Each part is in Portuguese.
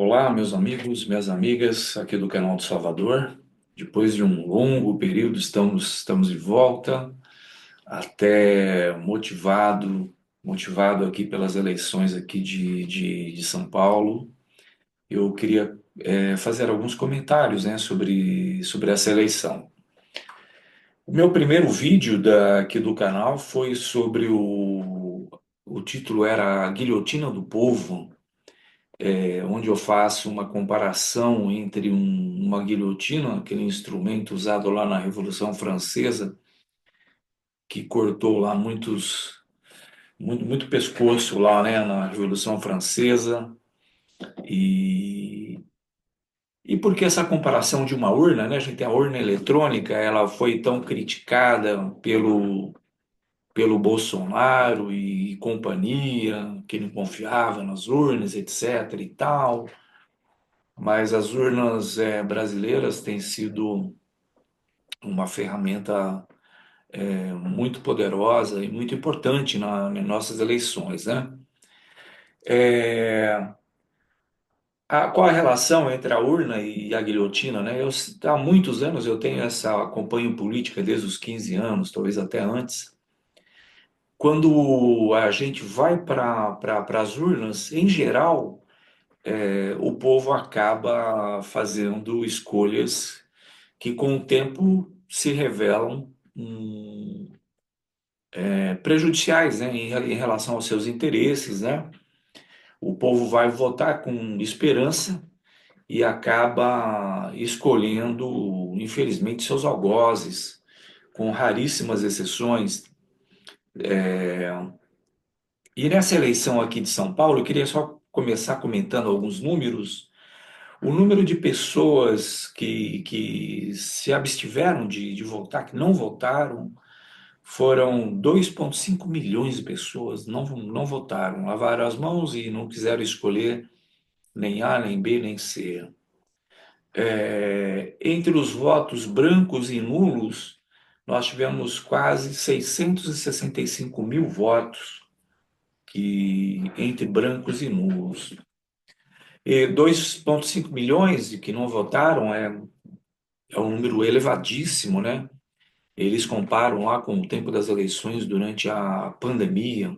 Olá, meus amigos, minhas amigas, aqui do canal do Salvador. Depois de um longo período, estamos de volta, até motivado aqui pelas eleições aqui de São Paulo. Eu queria fazer alguns comentários, né, sobre essa eleição. O meu primeiro vídeo aqui do canal foi sobre o título era A Guilhotina do Povo, onde eu faço uma comparação entre uma guilhotina, aquele instrumento usado lá na Revolução Francesa, que cortou lá muito pescoço lá, né, na Revolução Francesa, e, e por que essa comparação de uma urna, né? A gente tem a urna eletrônica, ela foi tão criticada pelo Bolsonaro e companhia, que não confiava nas urnas, etc. e tal. Mas as urnas brasileiras têm sido uma ferramenta muito poderosa e muito importante nas nossas eleições, né? É, qual a relação entre a urna e a guilhotina, né? Há muitos anos eu tenho acompanho política desde os 15 anos, talvez até antes. Quando a gente vai para as urnas, em geral, o povo acaba fazendo escolhas que com o tempo se revelam prejudiciais, né, em relação aos seus interesses, né? O povo vai votar com esperança e acaba escolhendo, infelizmente, seus algozes, com raríssimas exceções. E nessa eleição aqui de São Paulo, eu queria só começar comentando alguns números. O número de pessoas que se abstiveram de votar, que não votaram, foram 2,5 milhões de pessoas não votaram, lavaram as mãos e não quiseram escolher nem A, nem B, nem C. Entre os votos brancos e nulos, nós tivemos quase 665 mil votos entre brancos e nulos. E 2,5 milhões de que não votaram é um número elevadíssimo, né? Eles comparam lá com o tempo das eleições durante a pandemia.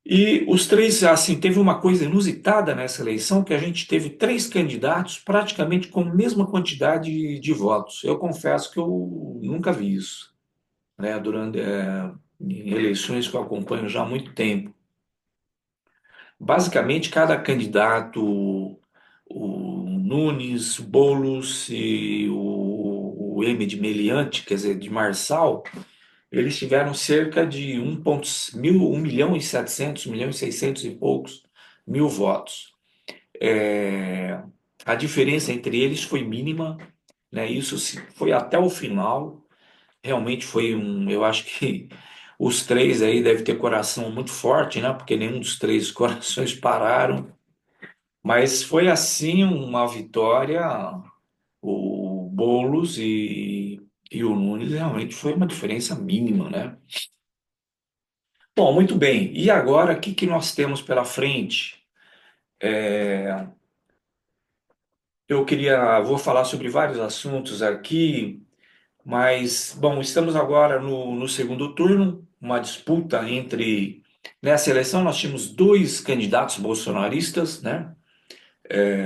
E os três, assim, teve uma coisa inusitada nessa eleição, que a gente teve três candidatos praticamente com a mesma quantidade de votos. Eu confesso que eu nunca vi isso, né, em eleições que eu acompanho já há muito tempo. Basicamente, cada candidato, o Nunes, Boulos e o M de Meliante, quer dizer, de Marçal, eles tiveram cerca de 1 milhão e 700, 1 milhão e 600 e poucos mil votos. É, a diferença entre eles foi mínima, né? Isso foi até o final. Realmente eu acho que os três aí devem ter coração muito forte, né? Porque nenhum dos três corações pararam. Mas foi assim uma vitória. O Boulos e o Nunes realmente foi uma diferença mínima, né? Bom, muito bem. E agora, o que que nós temos pela frente? Vou falar sobre vários assuntos aqui, mas, bom, estamos agora no segundo turno, uma disputa nessa eleição nós tínhamos dois candidatos bolsonaristas, né?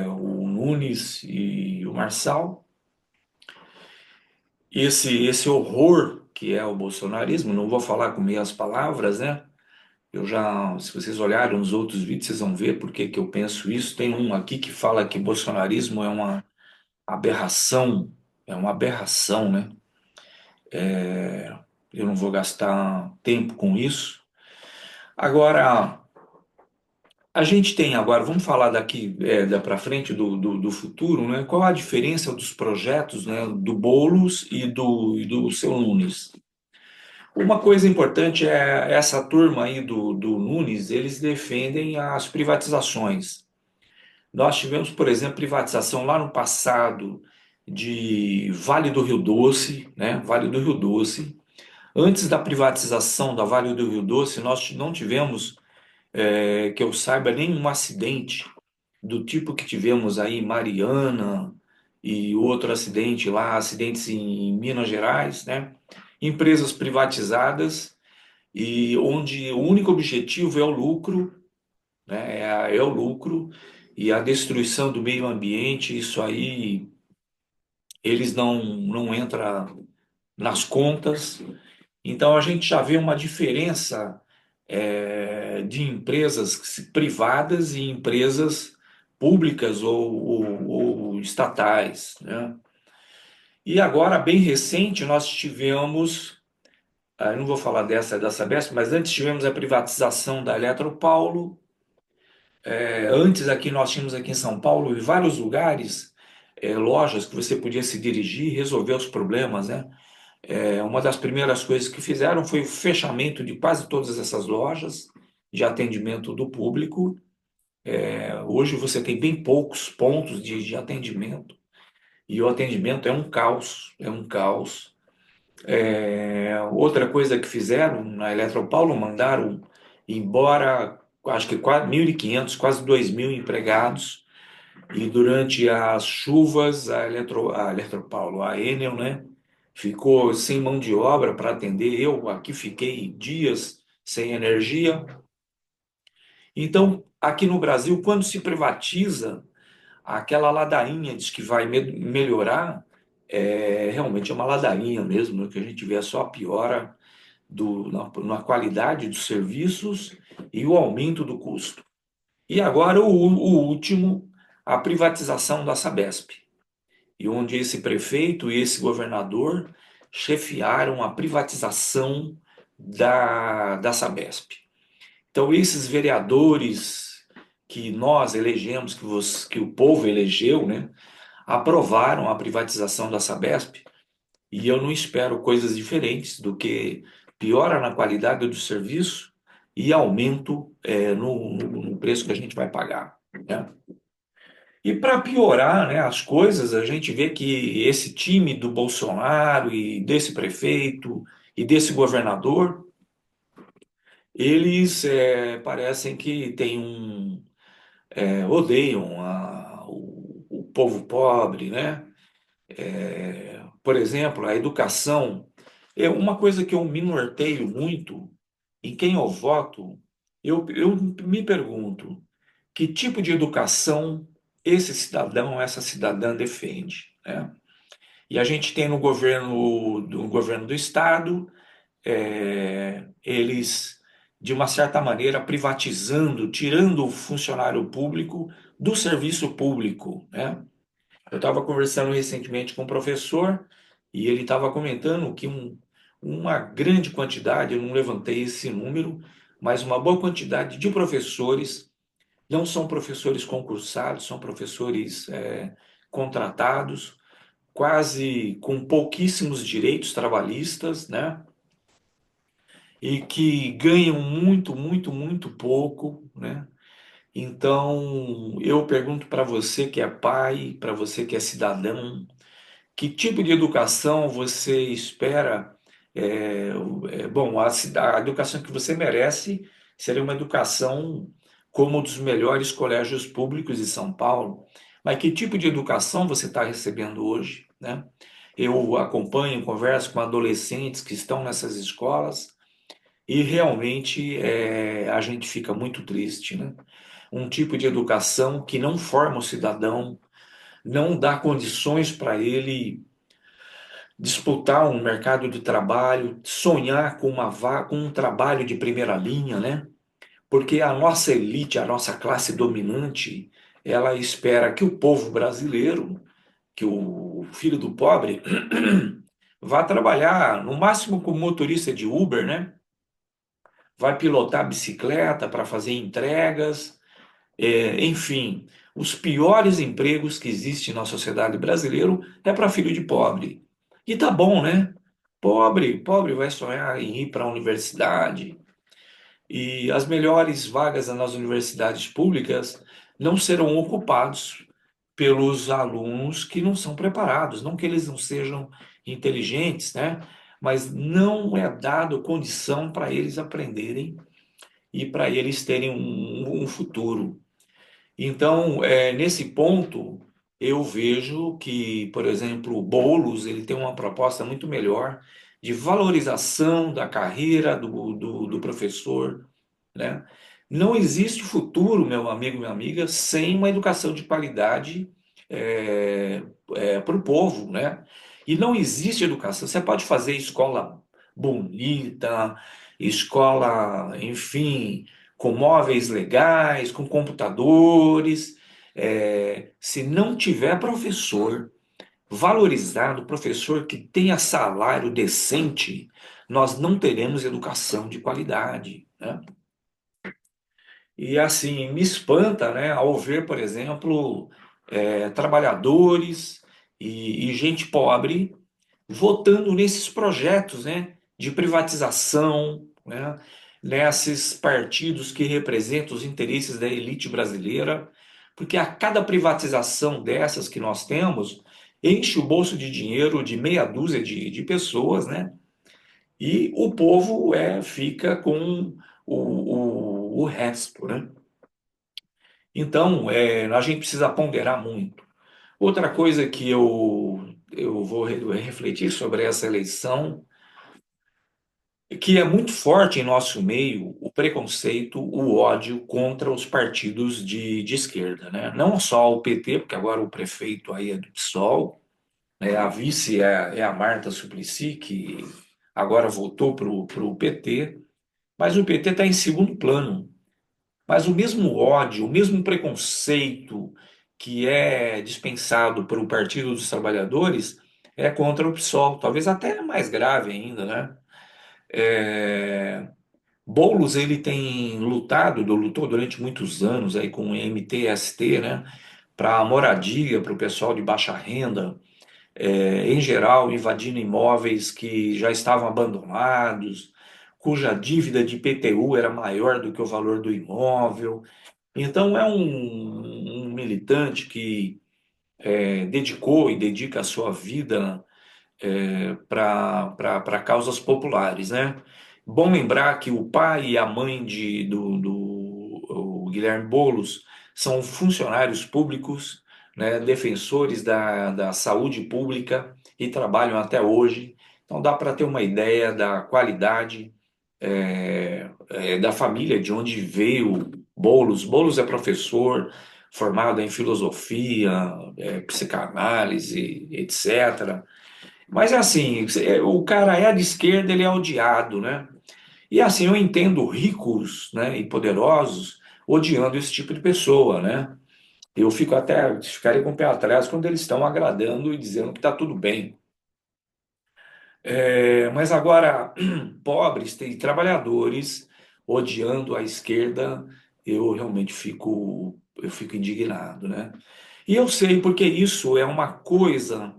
O Nunes e o Marçal. Esse horror que é o bolsonarismo, não vou falar com meias palavras, né? Se vocês olharem nos outros vídeos, vocês vão ver por que que eu penso isso. Tem um aqui que fala que bolsonarismo aberração, é uma aberração, né? Eu não vou gastar tempo com isso. Agora, a gente tem agora, vamos falar daqui para frente do futuro, né? Qual a diferença dos projetos, né, do Boulos e do seu Nunes? Uma coisa importante é essa turma aí do Nunes, eles defendem as privatizações. Nós tivemos, por exemplo, privatização lá no passado de Vale do Rio Doce, né? Vale do Rio Doce. Antes da privatização da Vale do Rio Doce, nós não tivemos, que eu saiba, nenhum acidente, do tipo que tivemos aí em Mariana e outro acidente lá, acidentes em Minas Gerais, né? Empresas privatizadas e onde o único objetivo é o lucro, né? É o lucro e a destruição do meio ambiente, isso aí eles não entram nas contas. Então a gente já vê uma diferença de empresas privadas e empresas públicas ou estatais, né? E agora, bem recente, nós tivemos, eu não vou falar dessa da Sabesp, mas antes tivemos a privatização da Eletropaulo. Antes aqui nós tínhamos aqui em São Paulo, em vários lugares, lojas que você podia se dirigir e resolver os problemas, né? Uma das primeiras coisas que fizeram foi o fechamento de quase todas essas lojas de atendimento do público. Hoje você tem bem poucos pontos de atendimento e o atendimento é um caos, é um caos. Outra coisa que fizeram na Eletropaulo, mandaram embora, acho que quase 1.500, quase 2.000 empregados e durante as chuvas a Eletropaulo, a Enel, né, ficou sem mão de obra para atender. Eu aqui fiquei dias sem energia. Então, aqui no Brasil, quando se privatiza, aquela ladainha diz que vai melhorar, realmente é uma ladainha mesmo, né, que a gente vê só a piora na qualidade dos serviços e o aumento do custo. E agora o último, a privatização da Sabesp, e onde esse prefeito e esse governador chefiaram a privatização da Sabesp. Então, esses vereadores que nós elegemos, que o povo elegeu, né, aprovaram a privatização da Sabesp, e eu não espero coisas diferentes do que piora na qualidade do serviço e aumento no preço que a gente vai pagar, né? E para piorar, né, as coisas, a gente vê que esse time do Bolsonaro e desse prefeito e desse governador, eles parecem que odeiam o povo pobre, né? Por exemplo, a educação é uma coisa que eu me norteio muito em quem eu voto. Eu me pergunto que tipo de educação esse cidadão, essa cidadã defende, né? E a gente tem no governo do estado, eles, de uma certa maneira, privatizando, tirando o funcionário público do serviço público, né? Eu estava conversando recentemente com um professor e ele estava comentando que uma grande quantidade, eu não levantei esse número, mas uma boa quantidade de professores não são professores concursados, são professores contratados, quase com pouquíssimos direitos trabalhistas, né? E que ganham muito, muito, muito pouco, né? Então, eu pergunto para você que é pai, para você que é cidadão, que tipo de educação você espera? Bom, a educação que você merece seria uma educação como um dos melhores colégios públicos de São Paulo. Mas que tipo de educação você está recebendo hoje, né? Eu acompanho, converso com adolescentes que estão nessas escolas e realmente a gente fica muito triste, né? Um tipo de educação que não forma o cidadão, não dá condições para ele disputar um mercado de trabalho, sonhar com um trabalho de primeira linha, né? Porque a nossa elite, a nossa classe dominante, ela espera que o povo brasileiro, que o filho do pobre, vá trabalhar, no máximo como motorista de Uber, né? Vai pilotar bicicleta para fazer entregas, enfim, os piores empregos que existem na sociedade brasileira é para filho de pobre. E tá bom, né? Pobre vai sonhar em ir para a universidade. E as melhores vagas nas universidades públicas não serão ocupados pelos alunos que não são preparados, não que eles não sejam inteligentes, né? Mas não é dado condição para eles aprenderem e para eles terem um futuro. Então, nesse ponto, eu vejo que, por exemplo, o Boulos ele tem uma proposta muito melhor de valorização da carreira do professor, né? Não existe futuro, meu amigo, minha amiga, sem uma educação de qualidade para o povo, né? E não existe educação. Você pode fazer escola bonita, escola, enfim, com móveis legais, com computadores. Se não tiver professor valorizado, professor que tenha salário decente, nós não teremos educação de qualidade, né? E assim, me espanta, né, ao ver, por exemplo, trabalhadores e gente pobre votando nesses projetos, né, de privatização, né, nesses partidos que representam os interesses da elite brasileira, porque a cada privatização dessas que nós temos, enche o bolso de dinheiro de meia dúzia de pessoas, né, e o povo fica com o resto, né? Então, a gente precisa ponderar muito. Outra coisa que eu vou refletir sobre essa eleição, que é muito forte em nosso meio o preconceito, o ódio contra os partidos de esquerda, né? Não só o PT, porque agora o prefeito aí é do PSOL, né? A vice é a Marta Suplicy, que agora voltou para o PT, mas o PT está em segundo plano. Mas o mesmo ódio, o mesmo preconceito que é dispensado pelo Partido dos Trabalhadores é contra o PSOL, talvez até mais grave ainda, né? É, Boulos ele tem lutou durante muitos anos aí com o MTST, né? Para moradia, para o pessoal de baixa renda, em geral invadindo imóveis que já estavam abandonados, cuja dívida de IPTU era maior do que o valor do imóvel. Então, é um militante que dedicou e dedica a sua vida para causas populares, né? Bom lembrar que o pai e a mãe do o Guilherme Boulos são funcionários públicos, né, defensores da saúde pública e trabalham até hoje. Então, dá para ter uma ideia da qualidade da família, de onde veio Boulos. Boulos é professor formado em filosofia, psicanálise, etc. Mas é assim, o cara é de esquerda, ele é odiado, né? E assim, eu entendo ricos, né, e poderosos odiando esse tipo de pessoa, né? Eu ficaria com o pé atrás quando eles estão agradando e dizendo que está tudo bem. Mas agora, pobres e trabalhadores odiando a esquerda, eu fico indignado, né? E eu sei porque isso é uma coisa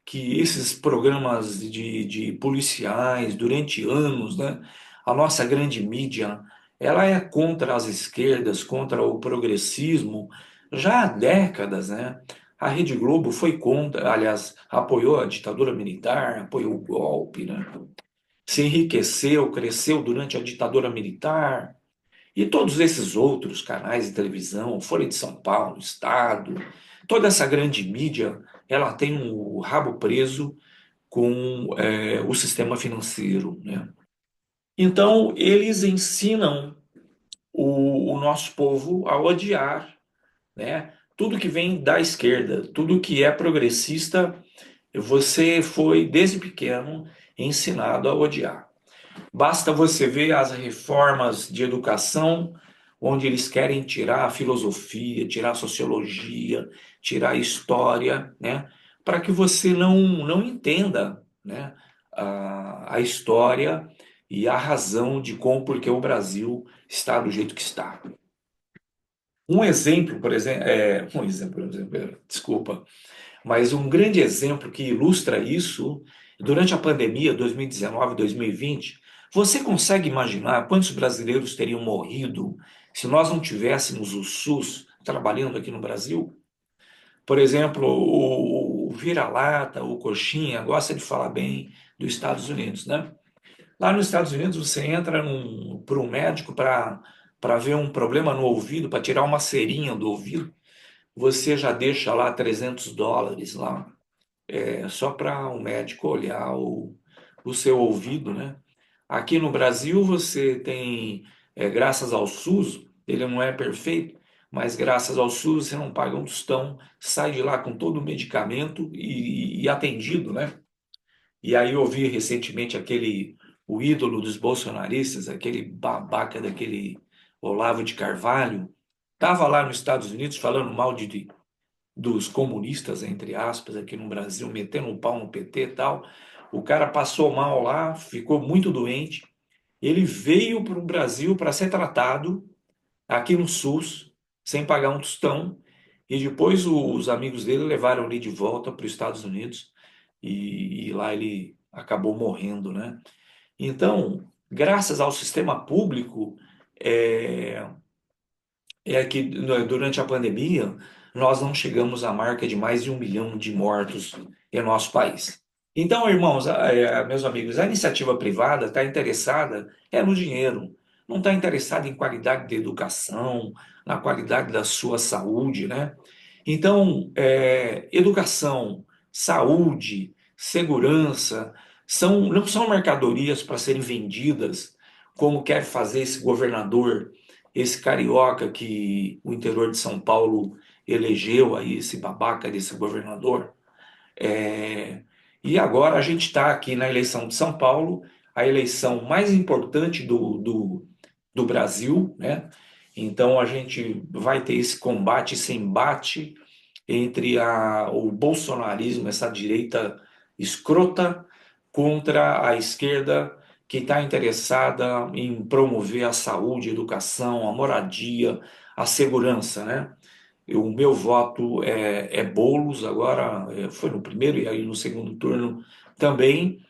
que esses programas de policiais, durante anos, né, a nossa grande mídia, ela é contra as esquerdas, contra o progressismo, já há décadas, né? A Rede Globo foi contra, aliás, apoiou a ditadura militar, apoiou o golpe, né? Se enriqueceu, cresceu durante a ditadura militar, e todos esses outros canais de televisão, Folha de São Paulo, Estado, toda essa grande mídia, ela tem o rabo preso com o sistema financeiro, né? Então, eles ensinam o nosso povo a odiar, né? Tudo que vem da esquerda, tudo que é progressista, você foi, desde pequeno, ensinado a odiar. Basta você ver as reformas de educação, onde eles querem tirar a filosofia, tirar a sociologia, tirar a história, né? Para que você não entenda, né? A história e a razão de como, porque o Brasil está do jeito que está. Um exemplo, por exemplo, desculpa, mas um grande exemplo que ilustra isso, durante a pandemia 2019, 2020, você consegue imaginar quantos brasileiros teriam morrido se nós não tivéssemos o SUS trabalhando aqui no Brasil? Por exemplo, o vira-lata, o coxinha, gosta de falar bem dos Estados Unidos, né? Lá nos Estados Unidos, você entra para um médico para para ver um problema no ouvido, para tirar uma cerinha do ouvido, você já deixa lá US$ 300 lá, só para o médico olhar o seu ouvido, né? Aqui no Brasil você tem, graças ao SUS, ele não é perfeito, mas graças ao SUS você não paga um tostão, sai de lá com todo o medicamento e atendido, né? E aí eu vi recentemente o ídolo dos bolsonaristas, aquele babaca daquele Olavo de Carvalho, estava lá nos Estados Unidos falando mal dos comunistas, entre aspas, aqui no Brasil, metendo um pau no PT e tal. O cara passou mal lá, ficou muito doente. Ele veio para o Brasil para ser tratado aqui no SUS, sem pagar um tostão, e depois os amigos dele levaram ele de volta para os Estados Unidos e lá ele acabou morrendo, né? Então, graças ao sistema público, é, é que durante a pandemia nós não chegamos à marca de mais de 1 milhão de mortos em nosso país. Então, irmãos, meus amigos, a iniciativa privada está interessada no dinheiro, não está interessada em qualidade de educação, na qualidade da sua saúde, né? Então, educação, saúde, segurança não são mercadorias para serem vendidas como quer fazer esse governador, esse carioca que o interior de São Paulo elegeu aí, esse babaca desse governador. É, e agora a gente está aqui na eleição de São Paulo, a eleição mais importante do Brasil, né? Então a gente vai ter esse combate, esse embate entre o bolsonarismo, essa direita escrota, contra a esquerda que está interessada em promover a saúde, a educação, a moradia, a segurança, né? O meu voto é Boulos, agora foi no primeiro e aí no segundo turno também.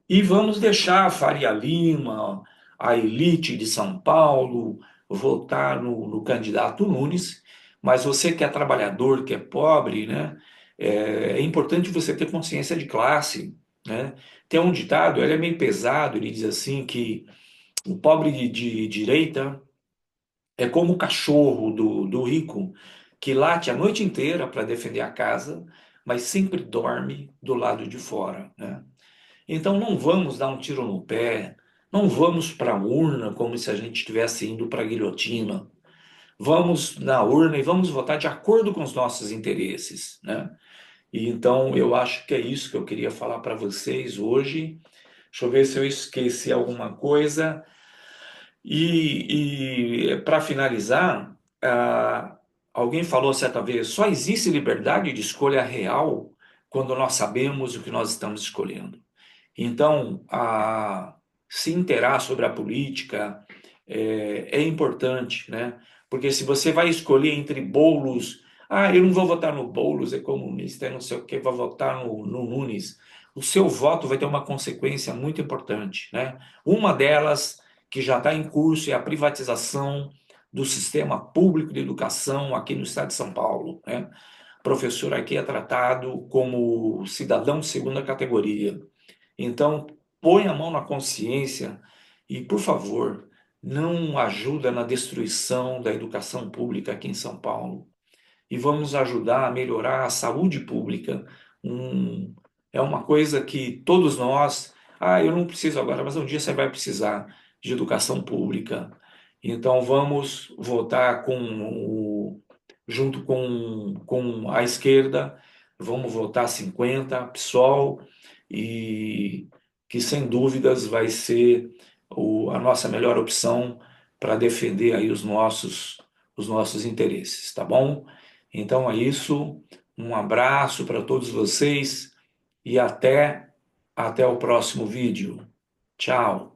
E vamos deixar a Faria Lima, a elite de São Paulo, votar no candidato Nunes. Mas você que é trabalhador, que é pobre, né? É importante você ter consciência de classe, né? Tem um ditado, ele é meio pesado, ele diz assim que o pobre de direita é como o cachorro do rico, que late a noite inteira para defender a casa, mas sempre dorme do lado de fora, né? Então não vamos dar um tiro no pé, não vamos para a urna como se a gente estivesse indo para a guilhotina. Vamos na urna e vamos votar de acordo com os nossos interesses, né? E então eu acho que é isso que eu queria falar para vocês hoje. Deixa eu ver se eu esqueci alguma coisa. E para finalizar, alguém falou certa vez: só existe liberdade de escolha real quando nós sabemos o que nós estamos escolhendo. Então, se inteirar sobre a política é importante, né? Porque se você vai escolher entre bolos, eu não vou votar no Boulos, é comunista, não sei o que, vou votar no Nunes. O seu voto vai ter uma consequência muito importante, né? Uma delas, que já está em curso, é a privatização do sistema público de educação aqui no estado de São Paulo, né? O professor aqui é tratado como cidadão de segunda categoria. Então, põe a mão na consciência e, por favor, não ajuda na destruição da educação pública aqui em São Paulo. E vamos ajudar a melhorar a saúde pública. Um, é uma coisa que todos nós, eu não preciso agora, mas um dia você vai precisar de educação pública. Então vamos votar junto com a esquerda, vamos votar 50, PSOL, e que sem dúvidas vai ser a nossa melhor opção para defender aí os nossos interesses, tá bom? Então é isso, um abraço para todos vocês e até o próximo vídeo. Tchau.